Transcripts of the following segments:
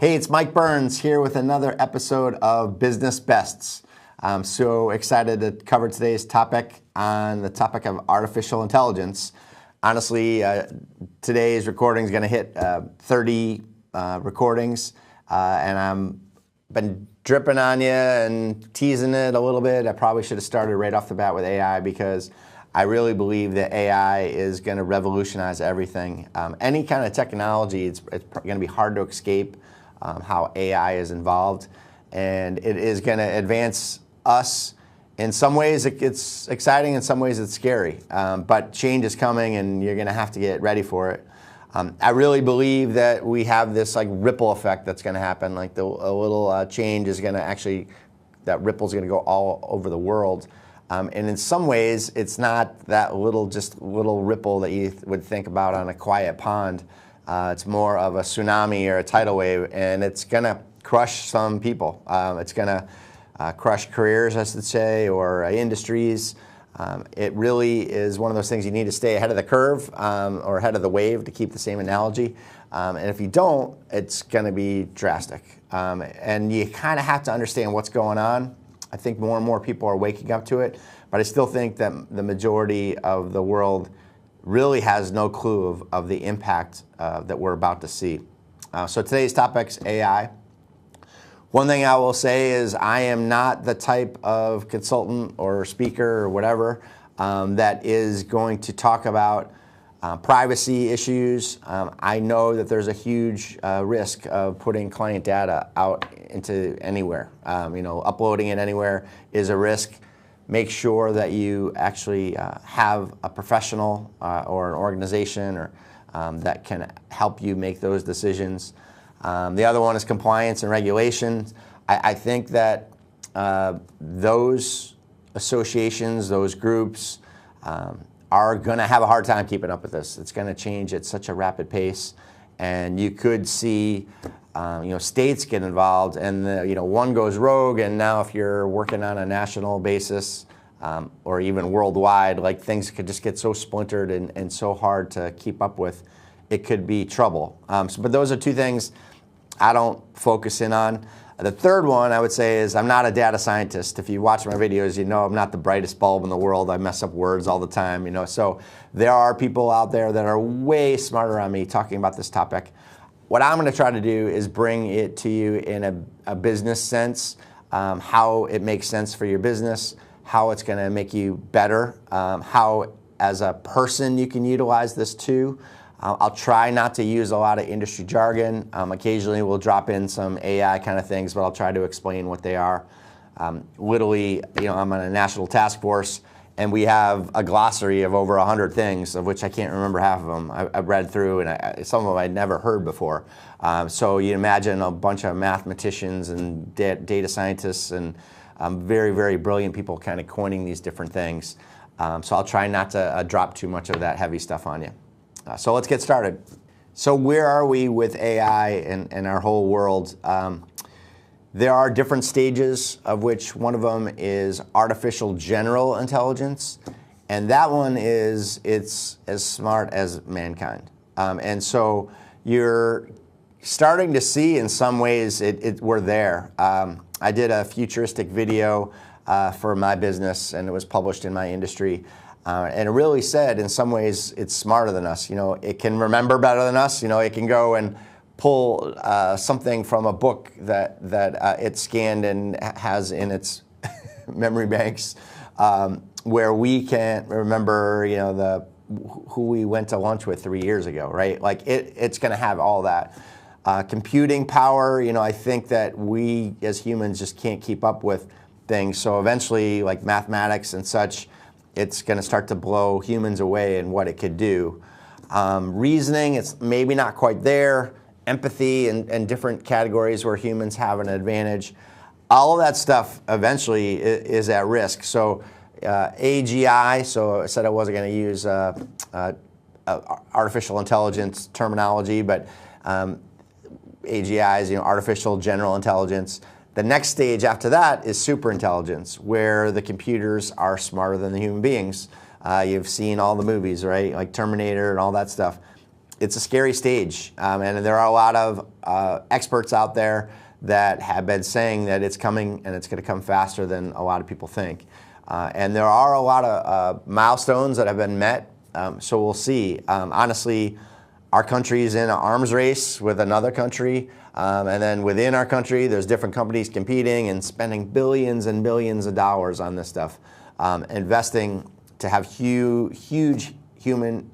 Hey, it's Mike Byrnes here with another episode of Business Bests. I'm so excited to cover today's topic on the topic of artificial intelligence. Honestly, today's recording is going to hit 30 recordings, and I'm been dripping on you and teasing it a little bit. I probably should have started right off the bat with AI because I really believe that AI is going to revolutionize everything. Any kind of technology, it's going to be hard to escape how AI is involved, and it is going to advance us. In some ways it's exciting, in some ways it's scary, but change is coming and you're going to have to get ready for it. I really believe that we have this like ripple effect that's going to happen, like a little change is going to actually, that ripple is going to go all over the world. And in some ways it's not that just little ripple that you would think about on a quiet pond. It's more of a tsunami or a tidal wave, and it's going to crush some people. It's going to crush careers, I should say, or industries. It really is one of those things you need to stay ahead of the curve or ahead of the wave, to keep the same analogy. And if you don't, it's going to be drastic. And you kind of have to understand what's going on. I think more and more people are waking up to it, but I still think that the majority of the world really has no clue of the impact that we're about to see. So today's topic's AI. One thing I will say is I am not the type of consultant or speaker or whatever that is going to talk about privacy issues. I know that there's a huge risk of putting client data out into anywhere. Uploading it anywhere is a risk. Make sure that you actually have a professional or an organization or that can help you make those decisions. The other one is compliance and regulation. I think that those associations, those groups, are going to have a hard time keeping up with this. It's going to change at such a rapid pace, and you could see states get involved, and one goes rogue, and now if you're working on a national basis or even worldwide, like things could just get so splintered and so hard to keep up with, it could be trouble. But those are two things I don't focus in on. The third one I would say is I'm not a data scientist. If you watch my videos, you know I'm not the brightest bulb in the world. I mess up words all the time, So there are people out there that are way smarter than me talking about this topic. What I'm going to try to do is bring it to you in a business sense, how it makes sense for your business, how it's going to make you better, how as a person you can utilize this too. I'll try not to use a lot of industry jargon. Occasionally we'll drop in some AI kind of things, but I'll try to explain what they are. Literally, I'm on a national task force, and we have a glossary of over 100 things, of which I can't remember half of them. I've read through, and some of them I'd never heard before. So you imagine a bunch of mathematicians and data scientists and very, very brilliant people kind of coining these different things. So I'll try not to drop too much of that heavy stuff on you. So let's get started. So where are we with AI and our whole world? There are different stages, of which one of them is artificial general intelligence, and that one it's as smart as mankind. And so you're starting to see, in some ways, we're there. I did a futuristic video for my business, and it was published in my industry. And it really said, in some ways, it's smarter than us. It can remember better than us. It can go and pull something from a book that it scanned and has in its memory banks, where we can't remember, who we went to lunch with 3 years ago, right? Like it's going to have all that. Computing power, I think that we as humans just can't keep up with things. So eventually, like mathematics and such, it's going to start to blow humans away in what it could do. Reasoning, it's maybe not quite there. Empathy and different categories where humans have an advantage. All of that stuff eventually is at risk. So AGI, so I said I wasn't going to use artificial intelligence terminology, but AGI is artificial general intelligence. The next stage after that is superintelligence, where the computers are smarter than the human beings. You've seen all the movies, right? Like Terminator and all that stuff. it's a scary stage, and there are a lot of experts out there that have been saying that it's coming and it's going to come faster than a lot of people think. And there are a lot of milestones that have been met, so we'll see. Honestly, our country is in an arms race with another country, and then within our country, there's different companies competing and spending billions and billions of dollars on this stuff, investing to have huge human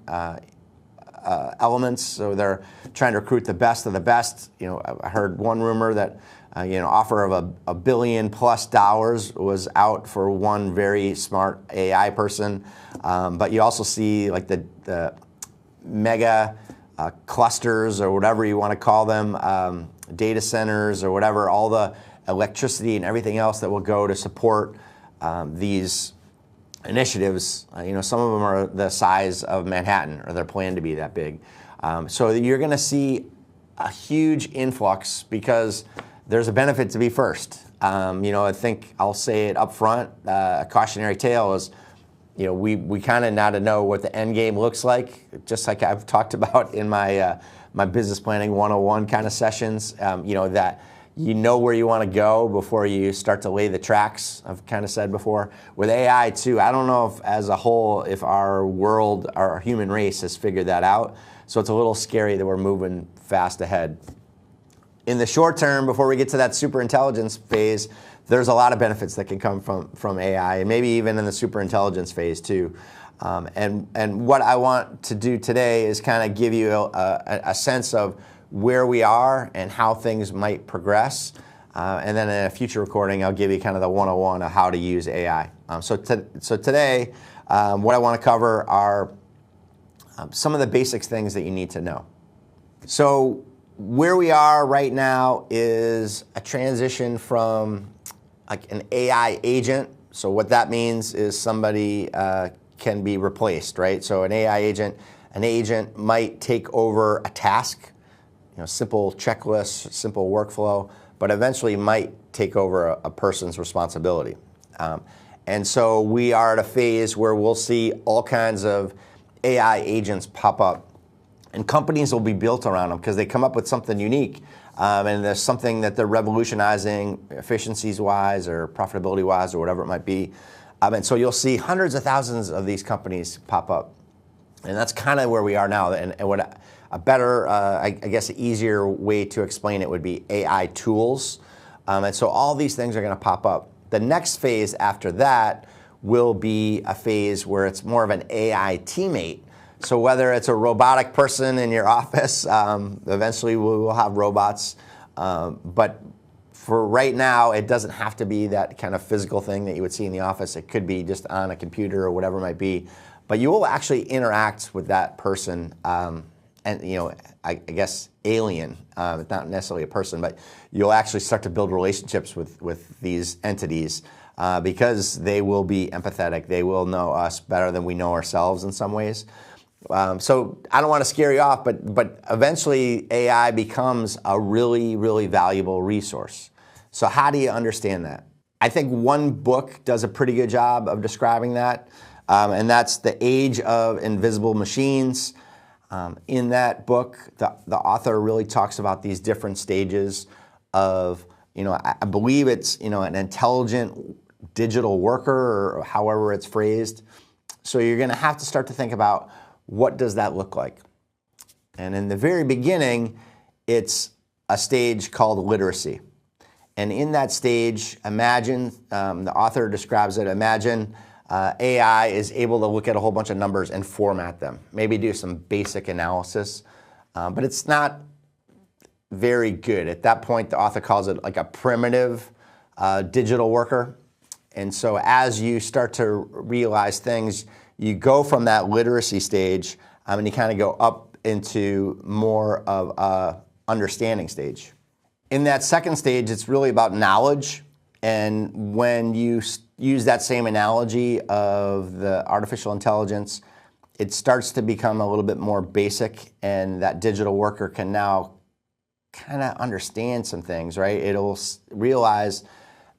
elements. So they're trying to recruit the best of the best. I heard one rumor that offer of $1 billion+ was out for one very smart AI person. But you also see like the mega clusters, or whatever you want to call them, data centers or whatever, all the electricity and everything else that will go to support these initiatives. Some of them are the size of Manhattan, or they're planned to be that big. So you're going to see a huge influx because there's a benefit to be first. I think I'll say it up front. A cautionary tale is, we kind of now to know what the end game looks like, just like I've talked about in my my business planning 101 kind of sessions. That where you want to go before you start to lay the tracks. I've kind of said before. With AI too, I don't know if as a whole, if our world, our human race has figured that out. So it's a little scary that we're moving fast ahead. In the short term, before we get to that super intelligence phase, there's a lot of benefits that can come from AI, and maybe even in the super intelligence phase too. And what I want to do today is kind of give you a sense of where we are and how things might progress. And then in a future recording, I'll give you kind of the 101 of how to use AI. So today, what I want to cover are some of the basic things that you need to know. So where we are right now is a transition from like an AI agent. So what that means is somebody can be replaced, right? So an AI agent, an agent might take over a task, simple checklist, simple workflow, but eventually might take over a person's responsibility. And so we are at a phase where we'll see all kinds of AI agents pop up, and companies will be built around them because they come up with something unique, and there's something that they're revolutionizing efficiencies-wise or profitability-wise or whatever it might be. And so you'll see hundreds of thousands of these companies pop up. And that's kind of where we are now. And what a better, I guess, easier way to explain it would be AI tools. And so all these things are going to pop up. The next phase after that will be a phase where it's more of an AI teammate. So whether it's a robotic person in your office, eventually we will have robots. But for right now, it doesn't have to be that kind of physical thing that you would see in the office. It could be just on a computer or whatever it might be. But you will actually interact with that person, and I guess alien, not necessarily a person, but you'll actually start to build relationships with these entities because they will be empathetic. They will know us better than we know ourselves in some ways. So I don't want to scare you off, but eventually AI becomes a really, really valuable resource. So how do you understand that? I think one book does a pretty good job of describing that, and that's The Age of Invisible Machines. In that book, the author really talks about these different stages of, I believe it's, an intelligent digital worker, or however it's phrased. So you're going to have to start to think about, what does that look like? And in the very beginning, it's a stage called literacy. And in that stage, imagine, the author describes it, imagine AI is able to look at a whole bunch of numbers and format them, maybe do some basic analysis, but it's not very good. At that point, the author calls it like a primitive digital worker. And so as you start to realize things, you go from that literacy stage and you kind of go up into more of a understanding stage. In that second stage, it's really about knowledge. And when you use that same analogy of the artificial intelligence, it starts to become a little bit more basic, and that digital worker can now kind of understand some things, right? It'll realize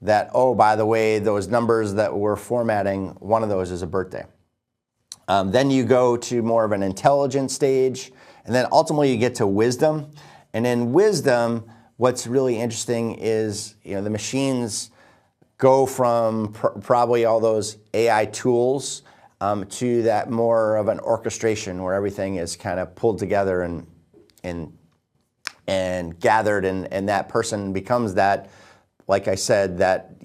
that, oh, by the way, those numbers that we're formatting, one of those is a birthday. Then you go to more of an intelligent stage, And then ultimately you get to wisdom. And in wisdom, what's really interesting is, the machines go from probably all those AI tools to that more of an orchestration where everything is kind of pulled together and gathered, and that person becomes that, like I said, that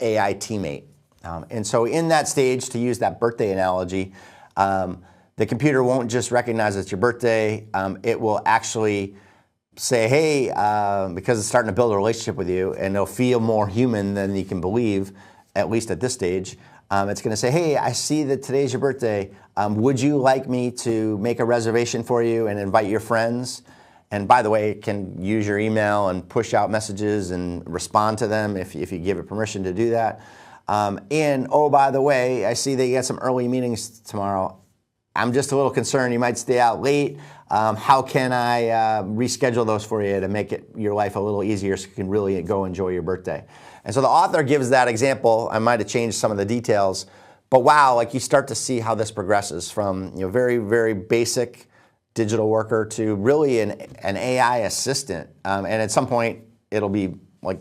AI teammate. And so in that stage, to use that birthday analogy, the computer won't just recognize it's your birthday. It will actually say, hey, because it's starting to build a relationship with you, and it'll feel more human than you can believe, at least at this stage. It's going to say, hey, I see that today's your birthday. Would you like me to make a reservation for you and invite your friends? And by the way, it can use your email and push out messages and respond to them if you give it permission to do that. And oh, by the way, I see that you got some early meetings tomorrow. I'm just a little concerned you might stay out late. How can I reschedule those for you to make your life a little easier so you can really go enjoy your birthday? And so the author gives that example. I might have changed some of the details, but wow, like you start to see how this progresses from very, very basic digital worker to really an AI assistant. And at some point, it'll be like,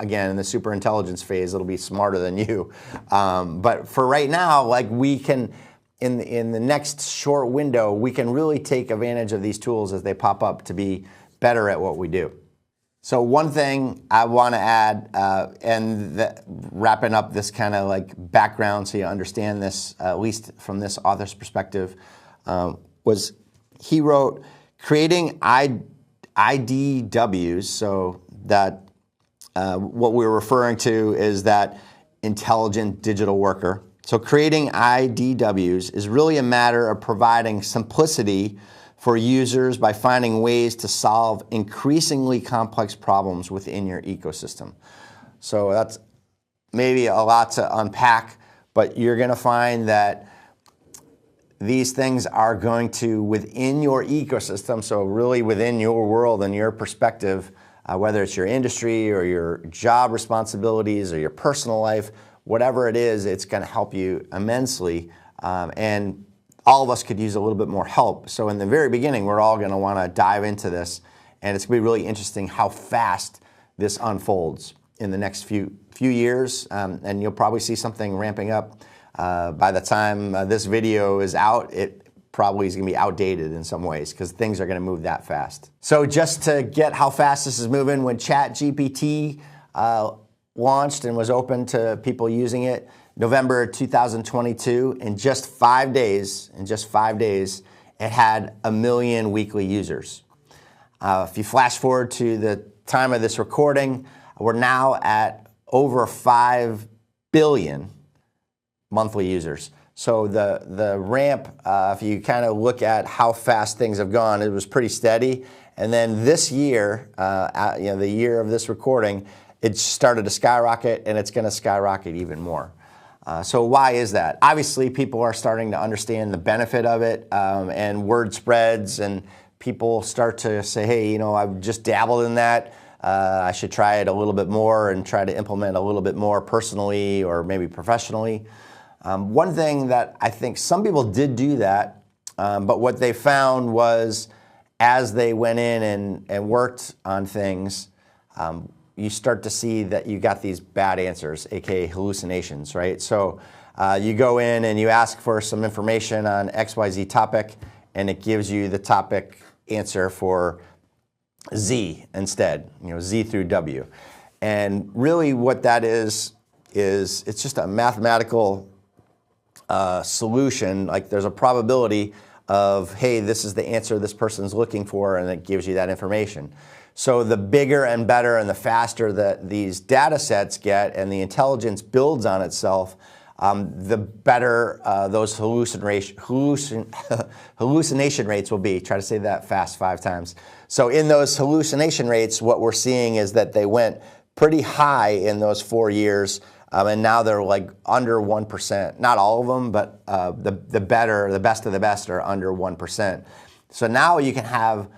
again, in the super intelligence phase, it'll be smarter than you. But for right now, like we can, in the next short window, we can really take advantage of these tools as they pop up to be better at what we do. So one thing I want to add, wrapping up this kind of like background so you understand this, at least from this author's perspective, was he wrote, creating IDWs, so that what we're referring to is that intelligent digital worker. So creating IDWs is really a matter of providing simplicity for users by finding ways to solve increasingly complex problems within your ecosystem. So that's maybe a lot to unpack, but you're going to find that these things are going to, within your ecosystem, so really within your world and your perspective, whether it's your industry or your job responsibilities or your personal life, whatever it is, it's going to help you immensely. And all of us could use a little bit more help. So in the very beginning, we're all going to want to dive into this, and it's going to be really interesting how fast this unfolds in the next few years, and you'll probably see something ramping up. By the time this video is out, it probably is going to be outdated in some ways because things are going to move that fast. So just to get how fast this is moving, when ChatGPT launched and was open to people using it, November 2022, in just 5 days, it had 1 million weekly users. If you flash forward to the time of this recording, we're now at over 5 billion monthly users. So the ramp, if you kind of look at how fast things have gone, it was pretty steady. And then this year, the year of this recording, it started to skyrocket, and it's going to skyrocket even more. So why is that? Obviously, people are starting to understand the benefit of it, and word spreads, and people start to say, hey, I've just dabbled in that. I should try it a little bit more and try to implement a little bit more personally or maybe professionally. One thing that I think some people did do that, but what they found was as they went in and worked on things, you start to see that you got these bad answers, aka hallucinations, right? So you go in and you ask for some information on XYZ topic, and it gives you the topic answer for Z instead, Z through W. And really what that is it's just a mathematical solution. Like there's a probability of, hey, this is the answer this person's looking for, and it gives you that information. So the bigger and better and the faster that these data sets get and the intelligence builds on itself, the better those hallucination rates will be. Try to say that fast 5 times. So in those hallucination rates, what we're seeing is that they went pretty high in those 4 years, and now they're like under 1%. Not all of them, but the best of the best are under 1%. So now you can have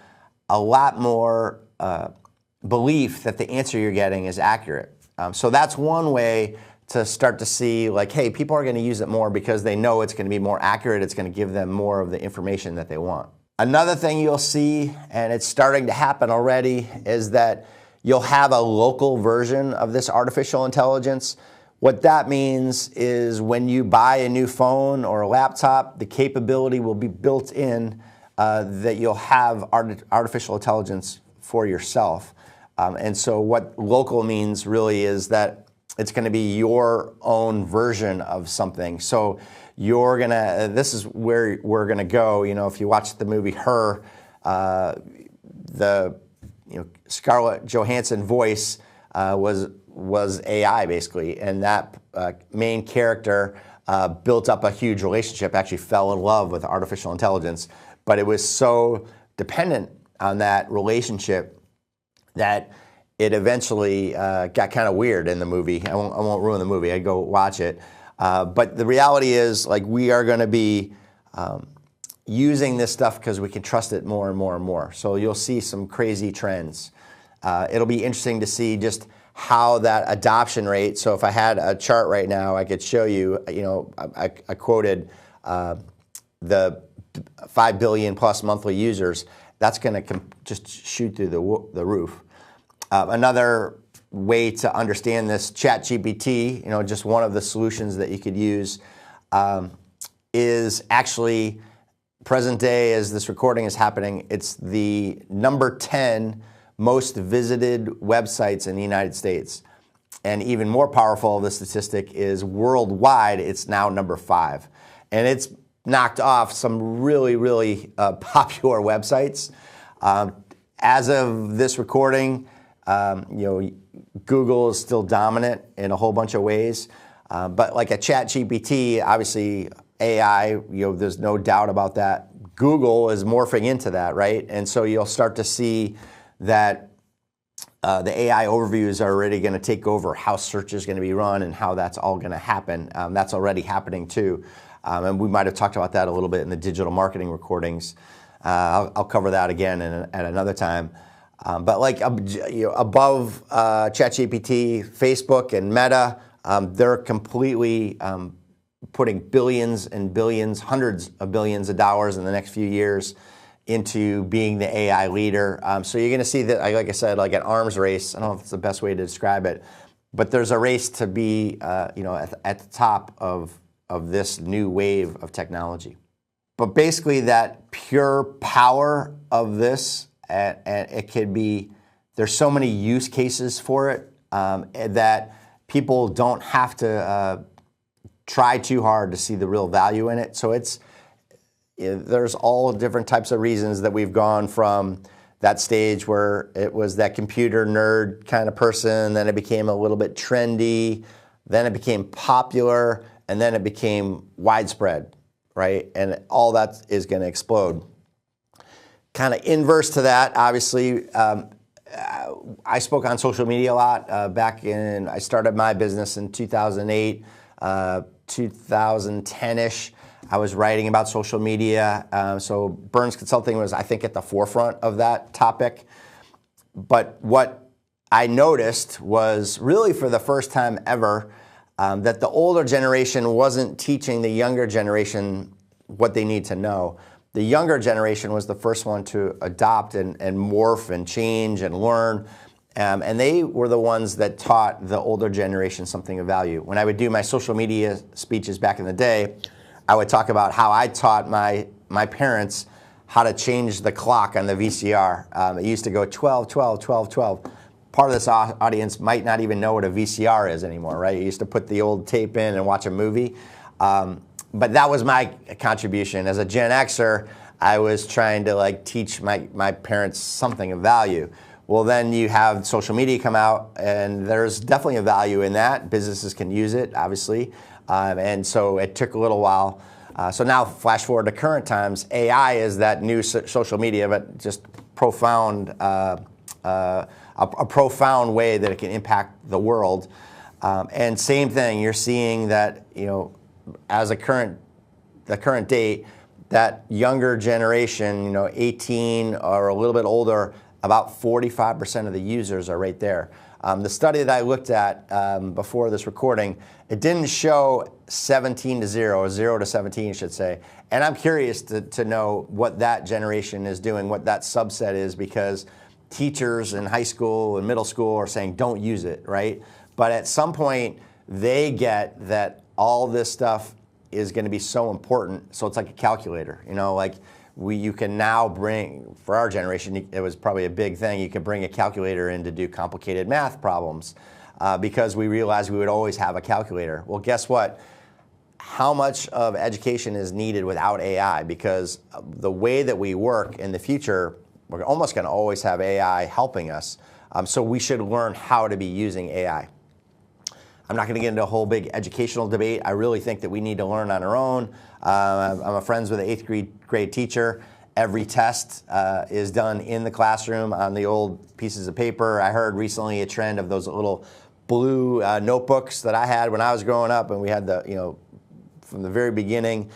a lot more belief that the answer you're getting is accurate. So that's one way to start to see, like, hey, people are going to use it more because they know it's going to be more accurate. It's going to give them more of the information that they want. Another thing you'll see, and it's starting to happen already, is that you'll have a local version of this artificial intelligence. What that means is when you buy a new phone or a laptop, the capability will be built in that you'll have artificial intelligence for yourself. And so what local means really is that it's going to be your own version of something. So this is where we're going to go. If you watch the movie Her, Scarlett Johansson voice was AI basically, and that main character built up a huge relationship, actually fell in love with artificial intelligence, but it was so dependent on that relationship that it eventually got kind of weird in the movie. I won't ruin the movie. I'd go watch it. But the reality is, we are going to be using this stuff because we can trust it more and more and more. So you'll see some crazy trends. It'll be interesting to see just how that adoption rate. So if I had a chart right now, I could show you. I quoted the 5 billion plus monthly users. That's going to just shoot through the roof. Another way to understand this, ChatGPT, just one of the solutions that you could use, is actually present day as this recording is happening. It's the number 10 most visited websites in the United States. And even more powerful, the statistic is worldwide, it's now number 5. And it's knocked off some really, really popular websites. As of this recording, Google is still dominant in a whole bunch of ways. But like a ChatGPT, obviously AI, there's no doubt about that. Google is morphing into that, right? And so you'll start to see that the AI overviews are already going to take over how search is going to be run and how that's all going to happen. That's already happening too. And we might have talked about that a little bit in the digital marketing recordings. I'll cover that again at another time. But above ChatGPT, Facebook and Meta, they're completely putting billions and billions, hundreds of billions of dollars in the next few years into being the AI leader. So you're going to see that, like I said, like an arms race. I don't know if it's the best way to describe it, but there's a race to be, at the top of this new wave of technology. But basically, that pure power of this, and it could be, there's so many use cases for it that people don't have to try too hard to see the real value in it. So there's all different types of reasons that we've gone from that stage where it was that computer nerd kind of person, then it became a little bit trendy, then it became popular, and then it became widespread, right? And all that is going to explode. Kind of inverse to that, obviously, I spoke on social media a lot I started my business in 2008, 2010-ish. I was writing about social media. So Byrnes Consulting was, I think, at the forefront of that topic. But what I noticed was really for the first time ever that the older generation wasn't teaching the younger generation what they need to know. The younger generation was the first one to adopt and morph and change and learn. And they were the ones that taught the older generation something of value. When I would do my social media speeches back in the day, I would talk about how I taught my parents how to change the clock on the VCR. It used to go 12, 12, 12, 12. Part of this audience might not even know what a VCR is anymore, right? You used to put the old tape in and watch a movie. But that was my contribution. As a Gen Xer, I was trying to teach my parents something of value. Well, then you have social media come out, and there's definitely a value in that. Businesses can use it, obviously. And so it took a little while. So now, flash forward to current times, AI is that new social media, but just profound, a profound way that it can impact the world. And same thing, you're seeing that, as the current date, that younger generation, 18 or a little bit older, about 45% of the users are right there. The study that I looked at before this recording, it didn't show 17 to 0, or 0 to 17, I should say. And I'm curious to know what that generation is doing, what that subset is, because teachers in high school and middle school are saying don't use it, right? But at some point, they get that all this stuff is going to be so important. So it's like a calculator, like you can now bring, for our generation, it was probably a big thing, you could bring a calculator in to do complicated math problems because we realized we would always have a calculator. Well, guess what? How much of education is needed without AI? Because the way that we work in the future, we're almost going to always have AI helping us. So we should learn how to be using AI. I'm not going to get into a whole big educational debate. I really think that we need to learn on our own. I'm a friends with an 8th grade teacher. Every test is done in the classroom on the old pieces of paper. I heard recently a trend of those little blue notebooks that I had when I was growing up, and we had the, from the very beginning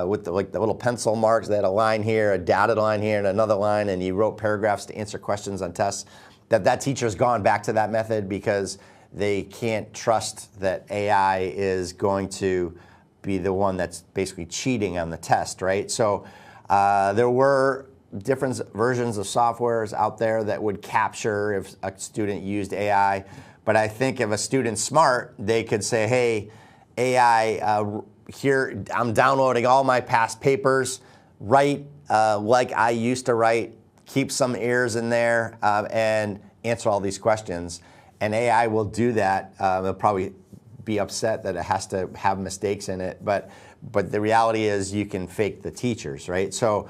with the little pencil marks. They had a line here, a dotted line here, and another line, and you wrote paragraphs to answer questions on tests. That teacher's gone back to that method because they can't trust that AI is going to be the one that's basically cheating on the test, right? So there were different versions of softwares out there that would capture if a student used AI. But I think if a student's smart, they could say, hey, AI, here, I'm downloading all my past papers, write like I used to write, keep some errors in there, and answer all these questions. And AI will do that. They'll probably be upset that it has to have mistakes in it, but the reality is you can fake the teachers, right? So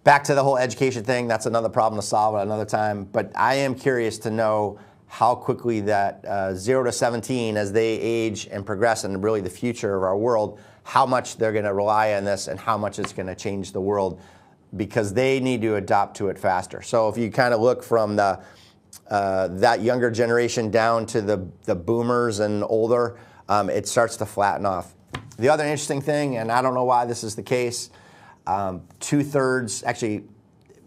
back to the whole education thing, that's another problem to solve at another time, but I am curious to know how quickly that 0 to 17, as they age and progress and really the future of our world, how much they're going to rely on this and how much it's going to change the world, because they need to adapt to it faster. So if you kind of look from that younger generation down to the boomers and older, it starts to flatten off. The other interesting thing, and I don't know why this is the case, 2/3, actually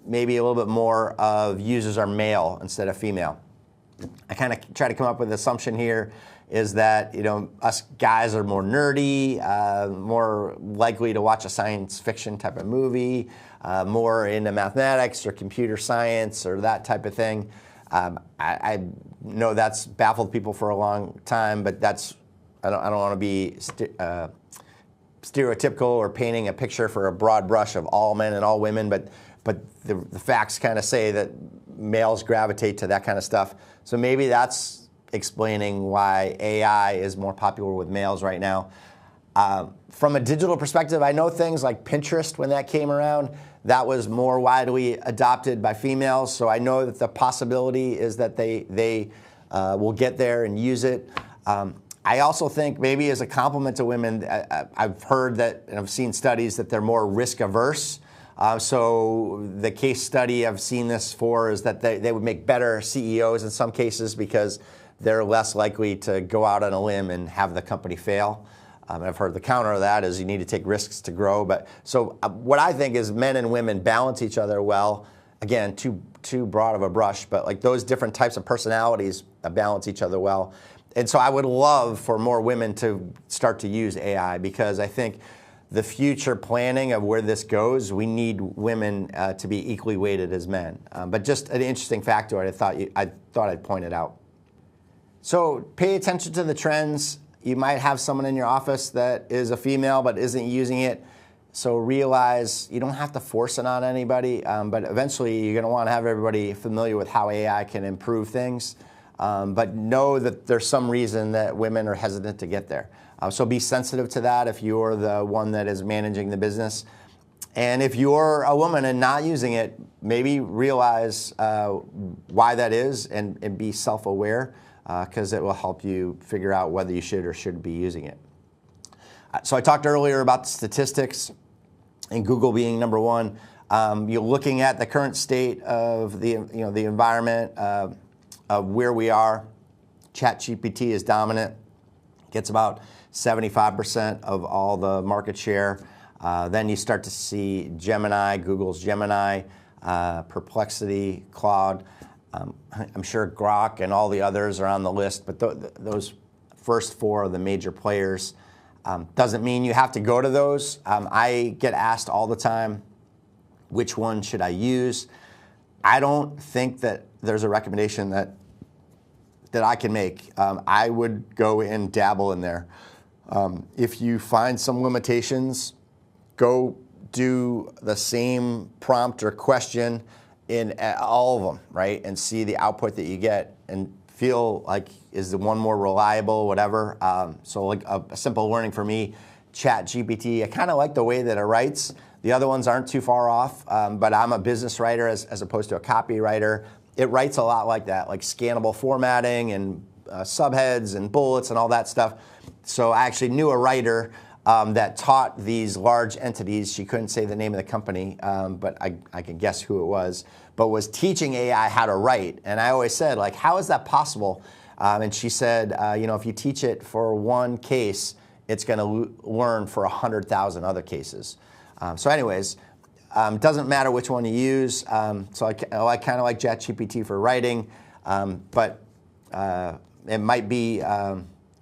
maybe a little bit more of users are male instead of female. I kind of try to come up with an assumption here is that us guys are more nerdy, more likely to watch a science fiction type of movie, more into mathematics or computer science or that type of thing. I know that's baffled people for a long time, but I don't want to be stereotypical or painting a picture for a broad brush of all men and all women, but the facts kind of say that males gravitate to that kind of stuff. So maybe that's explaining why AI is more popular with males right now. From a digital perspective, I know things like Pinterest, when that came around, that was more widely adopted by females. So I know that the possibility is that they will get there and use it. I also think maybe as a compliment to women, I've heard that, and I've seen studies that they're more risk averse. So the case study I've seen this for is that they would make better CEOs in some cases because they're less likely to go out on a limb and have the company fail. I've heard the counter of that is you need to take risks to grow. But so what I think is men and women balance each other well. Again, too broad of a brush, but like those different types of personalities balance each other well. And so I would love for more women to start to use AI, because I think the future planning of where this goes, we need women to be equally weighted as men. But just an interesting factor I thought I'd point it out. So pay attention to the trends. You might have someone in your office that is a female but isn't using it. So realize you don't have to force it on anybody, but eventually you're going to want to have everybody familiar with how AI can improve things. But know that there's some reason that women are hesitant to get there. So be sensitive to that if you're the one that is managing the business. And if you're a woman and not using it, maybe realize why that is and be self-aware, because it will help you figure out whether you should or shouldn't be using it. So I talked earlier about the statistics and Google being number one. You're looking at the current state of the environment of where we are. ChatGPT is dominant, gets about 75% of all the market share. Then you start to see Gemini, Google's Gemini, Perplexity, Claude. I'm sure Grok and all the others are on the list, but those first four are the major players. Doesn't mean you have to go to those. I get asked all the time, which one should I use? I don't think that there's a recommendation that I can make. I would go and dabble in there. If you find some limitations, go do the same prompt or question in all of them, right? And see the output that you get and feel like, is the one more reliable, whatever. So like a simple learning for me, ChatGPT, I kind of like the way that it writes. The other ones aren't too far off, but I'm a business writer as opposed to a copywriter. It writes a lot like that, like scannable formatting and subheads and bullets and all that stuff. So I actually knew a writer that taught these large entities. She couldn't say the name of the company, but I can guess who it was, but was teaching AI how to write. And I always said, like, how is that possible? And she said, if you teach it for one case, it's going to learn for 100,000 other cases. So anyways, doesn't matter which one you use. So I kind of like ChatGPT for writing, but it might be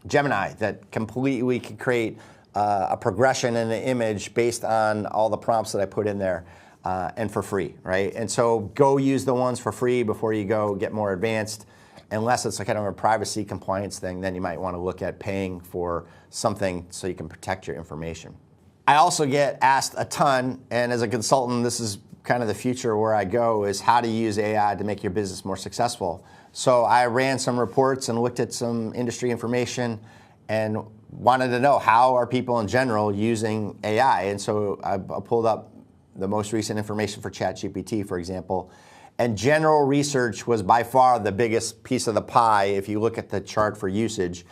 Gemini that completely can create a progression in the image based on all the prompts that I put in there and for free, right? And so go use the ones for free before you go get more advanced. Unless it's a kind of a privacy compliance thing, then you might want to look at paying for something so you can protect your information. I also get asked a ton, and as a consultant, this is kind of the future where I go, is how to use AI to make your business more successful. So I ran some reports and looked at some industry information and wanted to know, how are people in general using AI? And so I pulled up the most recent information for ChatGPT, for example. And general research was by far the biggest piece of the pie if you look at the chart for usage.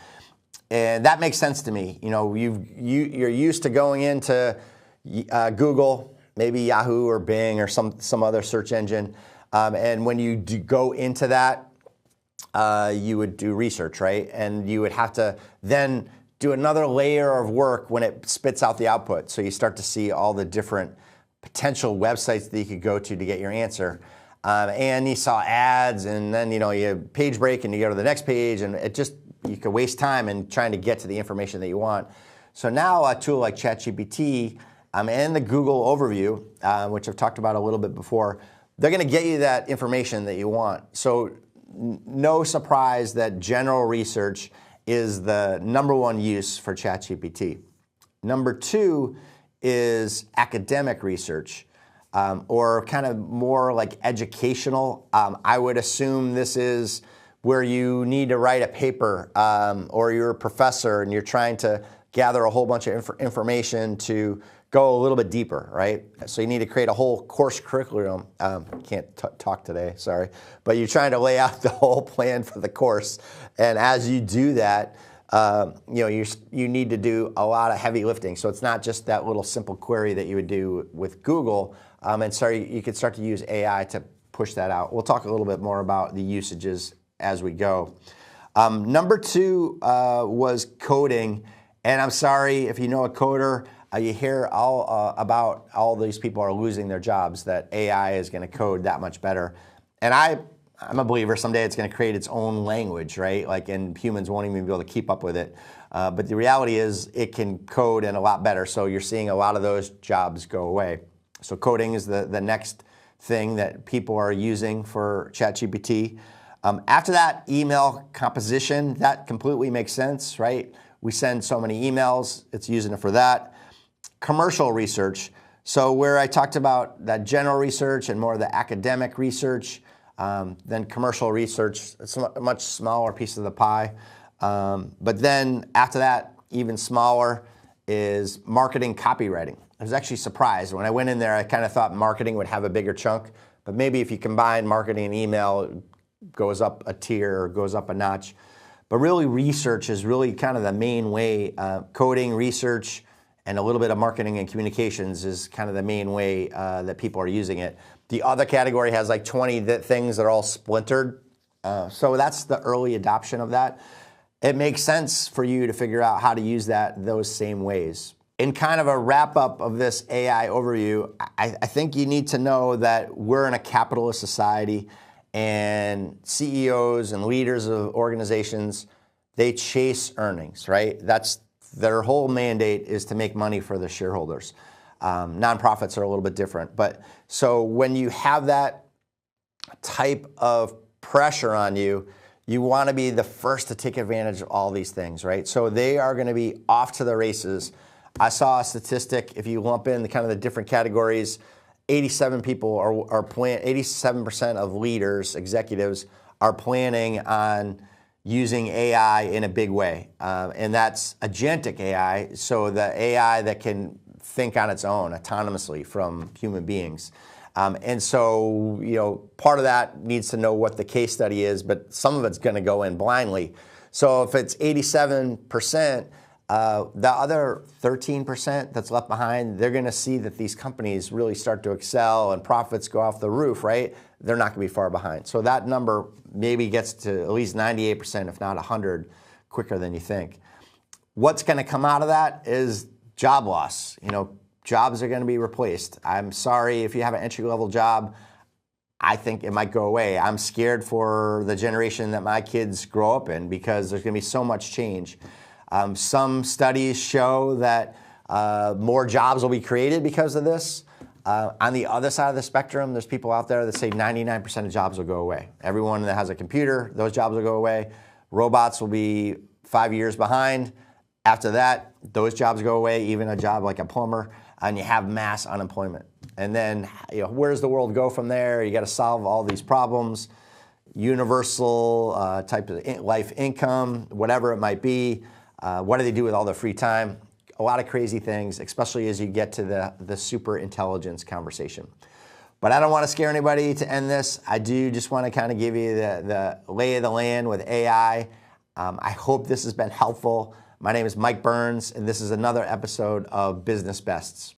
And that makes sense to me. You're used to going into Google, maybe Yahoo or Bing or some other search engine. And when you go into that, you would do research, right? And you would have to then do another layer of work when it spits out the output. So you start to see all the different potential websites that you could go to get your answer. And you saw ads, and then you page break and you go to the next page, and you could waste time in trying to get to the information that you want. So now a tool like ChatGPT and the Google overview, which I've talked about a little bit before, they're going to get you that information that you want. So no surprise that general research is the number one use for ChatGPT. Number two is academic research. Or kind of more like educational. I would assume this is where you need to write a paper, or you're a professor and you're trying to gather a whole bunch of information to go a little bit deeper, right? So you need to create a whole course curriculum. Can't talk today, sorry. But you're trying to lay out the whole plan for the course. And as you do that, you need to do a lot of heavy lifting. So it's not just that little simple query that you would do with Google. And so you could start to use AI to push that out. We'll talk a little bit more about the usages as we go. Number two was coding. And I'm sorry if you know a coder, you hear about all these people are losing their jobs, that AI is going to code that much better. And I'm a believer someday it's going to create its own language, right? And humans won't even be able to keep up with it. But the reality is it can code and a lot better. So you're seeing a lot of those jobs go away. So coding is the next thing that people are using for ChatGPT. After that, email composition, that completely makes sense, right? We send so many emails, it's using it for that. Commercial research. So where I talked about that general research and more of the academic research, then commercial research, it's a much smaller piece of the pie. But then after that, even smaller, is marketing copywriting. I was actually surprised. When I went in there, I kind of thought marketing would have a bigger chunk. But maybe if you combine marketing and email, it goes up a tier or goes up a notch. But really, research is really kind of the main way. Coding, research, and a little bit of marketing and communications is kind of the main way that people are using it. The other category has like 20 things that are all splintered. So that's the early adoption of that. It makes sense for you to figure out how to use those same ways. In kind of a wrap up of this AI overview, I think you need to know that we're in a capitalist society, And CEOs and leaders of organizations, they chase earnings, right? That's their whole mandate, is to make money for the shareholders. Nonprofits are a little bit different. But so when you have that type of pressure on you, you want to be the first to take advantage of all these things, right? So they are going to be off to the races. I saw a statistic, if you lump in the kind of the different categories, 87% of leaders, executives, are planning on using AI in a big way. And that's agentic AI, so the AI that can think on its own autonomously from human beings. And so, part of that needs to know what the case study is, but some of it's going to go in blindly. So if it's 87%, the other 13% that's left behind, they're going to see that these companies really start to excel and profits go off the roof, right? They're not going to be far behind. So that number maybe gets to at least 98%, if not 100, quicker than you think. What's going to come out of that is job loss. Jobs are going to be replaced. I'm sorry if you have an entry-level job. I think it might go away. I'm scared for the generation that my kids grow up in, because there's going to be so much change. Some studies show that more jobs will be created because of this. On the other side of the spectrum, there's people out there that say 99% of jobs will go away. Everyone that has a computer, those jobs will go away. Robots will be 5 years behind. After that, those jobs go away, even a job like a plumber, and you have mass unemployment. And then, where does the world go from there? You got to solve all these problems, universal type of life income, whatever it might be. What do they do with all their free time? A lot of crazy things, especially as you get to the super intelligence conversation. But I don't want to scare anybody to end this. I do just want to kind of give you the lay of the land with AI. I hope this has been helpful. My name is Mike Byrnes, and this is another episode of Business Bests.